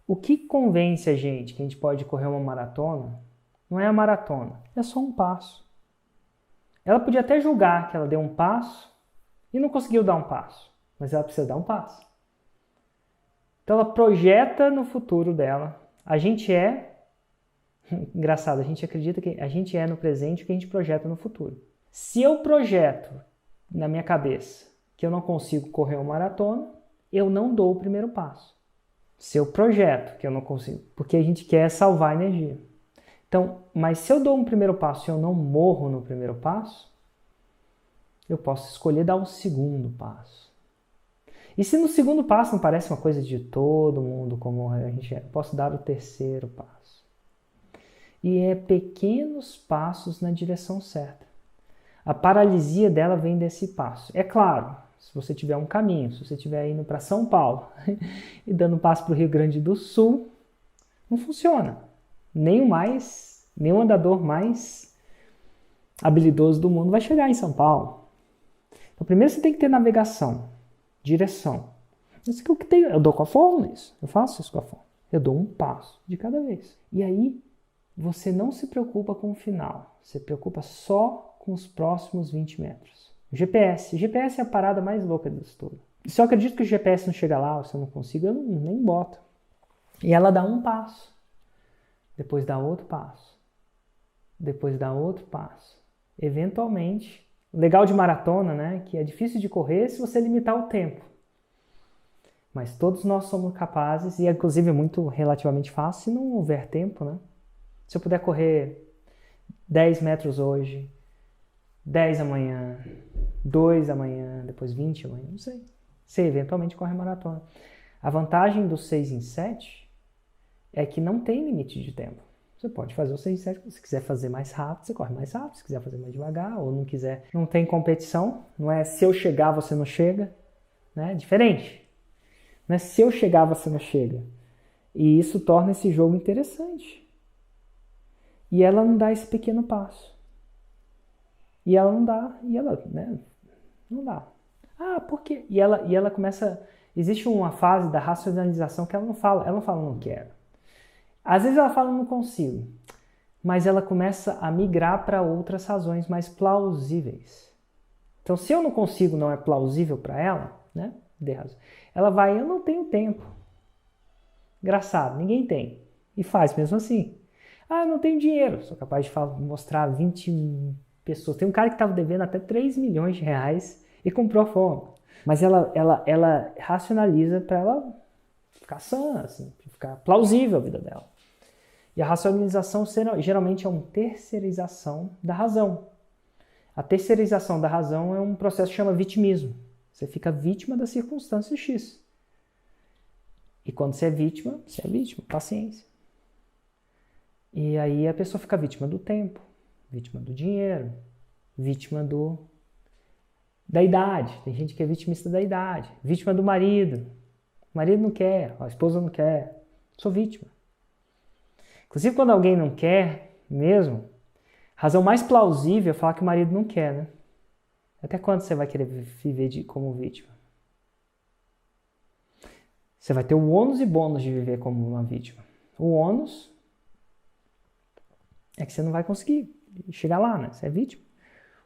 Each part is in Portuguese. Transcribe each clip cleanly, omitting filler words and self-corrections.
O que convence a gente pode correr uma maratona não é a maratona, é só um passo. Ela podia até julgar que ela deu um passo e não conseguiu dar um passo, mas ela precisa dar um passo. Então ela projeta no futuro dela. A gente engraçado, a gente acredita que a gente é no presente o que a gente projeta no futuro. Se eu projeto na minha cabeça que eu não consigo correr uma maratona, eu não dou o primeiro passo. Se eu projeto que eu não consigo, porque a gente quer salvar energia. Então, mas se eu dou um primeiro passo e eu não morro no primeiro passo, eu posso escolher dar um segundo passo. E se no segundo passo não parece uma coisa de todo mundo, como a gente é, eu posso dar o terceiro passo. E é pequenos passos na direção certa. A paralisia dela vem desse passo. É claro, se você tiver um caminho, se você estiver indo para São Paulo e dando um passo para o Rio Grande do Sul, não funciona. Nenhum andador mais habilidoso do mundo vai chegar em São Paulo. Então, primeiro você tem que ter navegação, direção. Eu dou com a fórmula isso. Eu faço isso com a fórmula. Eu dou um passo de cada vez. E aí, você não se preocupa com o final. Você se preocupa só com os próximos 20 metros. O GPS é a parada mais louca disso tudo. Se eu acredito que o GPS não chega lá, ou se eu não consigo, eu nem boto. E ela dá um passo. Depois dá outro passo. Depois dá outro passo. Eventualmente, o legal de maratona, né, que é difícil de correr se você limitar o tempo. Mas todos nós somos capazes, e inclusive é muito relativamente fácil se não houver tempo, né? Se eu puder correr 10 metros hoje, 10 amanhã, 2 amanhã, depois 20 amanhã, não sei. Você eventualmente corre maratona. A vantagem do 6 em 7 é que não tem limite de tempo. Você pode fazer o 6 em 7, se quiser fazer mais rápido, você corre mais rápido, se quiser fazer mais devagar, ou não quiser. Não tem competição, não é se eu chegar, você não chega, né? Diferente. Não é se eu chegar, você não chega. E isso torna esse jogo interessante. E ela não dá esse pequeno passo. E ela não dá, né? Não dá. Ah, por quê? E ela começa. Existe uma fase da racionalização que ela não fala não quero. Às vezes ela fala não consigo. Mas ela começa a migrar para outras razões mais plausíveis. Então, se eu não consigo, não é plausível para ela, né? Ela vai, eu não tenho tempo. Engraçado, ninguém tem. E faz mesmo assim. Ah, não tenho dinheiro. Sou capaz de mostrar 20 pessoas. Tem um cara que estava devendo até 3 milhões de reais e comprou a fórmula. Mas ela racionaliza para ela ficar sã, assim, ficar plausível a vida dela. E a racionalização geralmente é uma terceirização da razão. A terceirização da razão é um processo que chama vitimismo. Você fica vítima da circunstância X. E quando você é vítima, paciência. E aí a pessoa fica vítima do tempo, vítima do dinheiro, vítima da idade. Tem gente que é vitimista da idade, vítima do marido. O marido não quer, a esposa não quer. Sou vítima. Inclusive quando alguém não quer mesmo, a razão mais plausível é falar que o marido não quer, né? Até quando você vai querer viver como vítima? Você vai ter o ônus e bônus de viver como uma vítima. O ônus é que você não vai conseguir chegar lá, né? Você é vítima.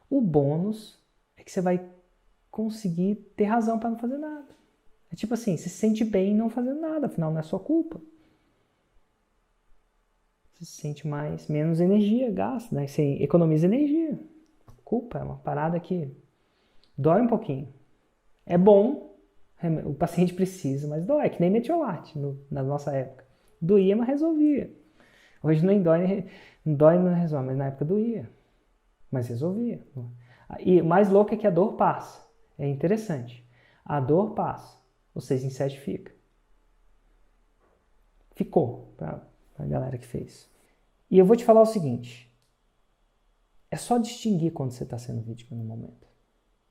O bônus é que você vai conseguir ter razão para não fazer nada. É tipo assim, você se sente bem não fazendo nada, afinal não é sua culpa. Você se sente menos energia gasta, né? Você economiza energia. Culpa é uma parada que dói um pouquinho. É bom, o paciente precisa, mas dói, que nem metiolate na nossa época. Doía, mas resolvia. Hoje nem dói, não dói, não resolve, mas na época doía. Mas resolvia. E o mais louco é que a dor passa. É interessante. A dor passa. O 6 em 7 fica. Ficou para a galera que fez. E eu vou te falar o seguinte. É só distinguir quando você está sendo vítima no momento.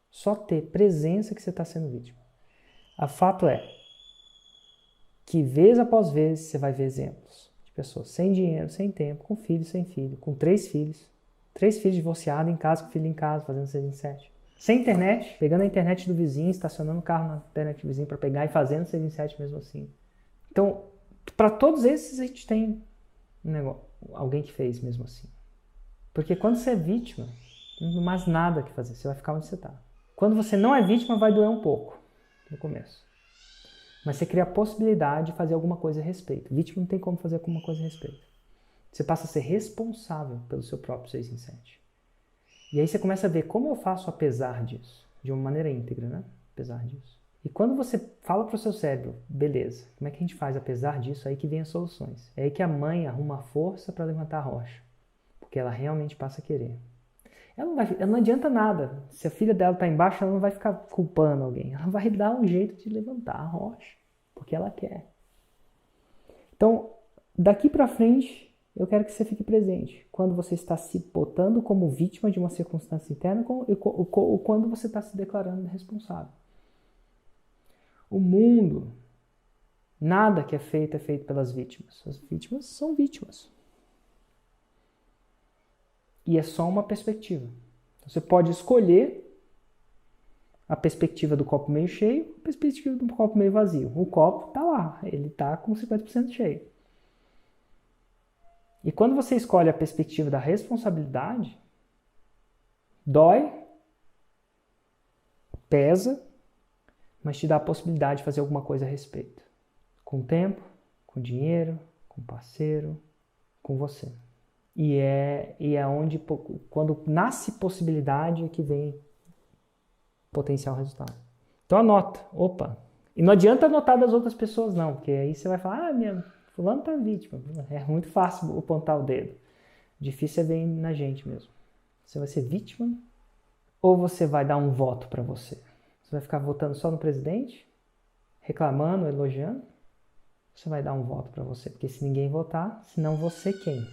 Só ter presença que você está sendo vítima. O fato é que vez após vez você vai ver exemplos de pessoas sem dinheiro, sem tempo, com filho, sem filho, com 3 filhos divorciados, em casa, com filho em casa, fazendo 6 em 7. Sem internet, pegando a internet do vizinho, estacionando o carro na internet do vizinho para pegar e fazendo 6 em 7 mesmo assim. Então, para todos esses a gente tem um negócio, alguém que fez mesmo assim. Porque quando você é vítima, não tem mais nada que fazer, você vai ficar onde você está. Quando você não é vítima, vai doer um pouco no começo. Mas você cria a possibilidade de fazer alguma coisa a respeito. Vítima não tem como fazer alguma coisa a respeito. Você passa a ser responsável pelo seu próprio 6 em 7. E aí você começa a ver como eu faço apesar disso. De uma maneira íntegra, né? Apesar disso. E quando você fala para o seu cérebro, beleza, como é que a gente faz apesar disso? Aí que vem as soluções. É aí que a mãe arruma a força para levantar a rocha. Porque ela realmente passa a querer. Ela não adianta nada. Se a filha dela está embaixo, ela não vai ficar culpando alguém. Ela vai dar um jeito de levantar a rocha. Porque ela quer. Então, daqui para frente, eu quero que você fique presente. Quando você está se botando como vítima de uma circunstância interna ou quando você está se declarando responsável. O mundo, nada que é feito pelas vítimas. As vítimas são vítimas. E é só uma perspectiva. Você pode escolher a perspectiva do copo meio cheio, a perspectiva do copo meio vazio. O copo está lá, ele está com 50% cheio. E quando você escolhe a perspectiva da responsabilidade, dói, pesa, mas te dá a possibilidade de fazer alguma coisa a respeito. Com tempo, com dinheiro, com parceiro, com você. E é onde, quando nasce possibilidade, é que vem potencial resultado. Então anota, opa. E não adianta anotar das outras pessoas não, porque aí você vai falar, fulano tá vítima. É muito fácil apontar o dedo. Difícil é ver na gente mesmo. Você vai ser vítima ou você vai dar um voto para você? Você vai ficar votando só no presidente? Reclamando, elogiando? Você vai dar um voto para você? Porque se ninguém votar, senão você quem?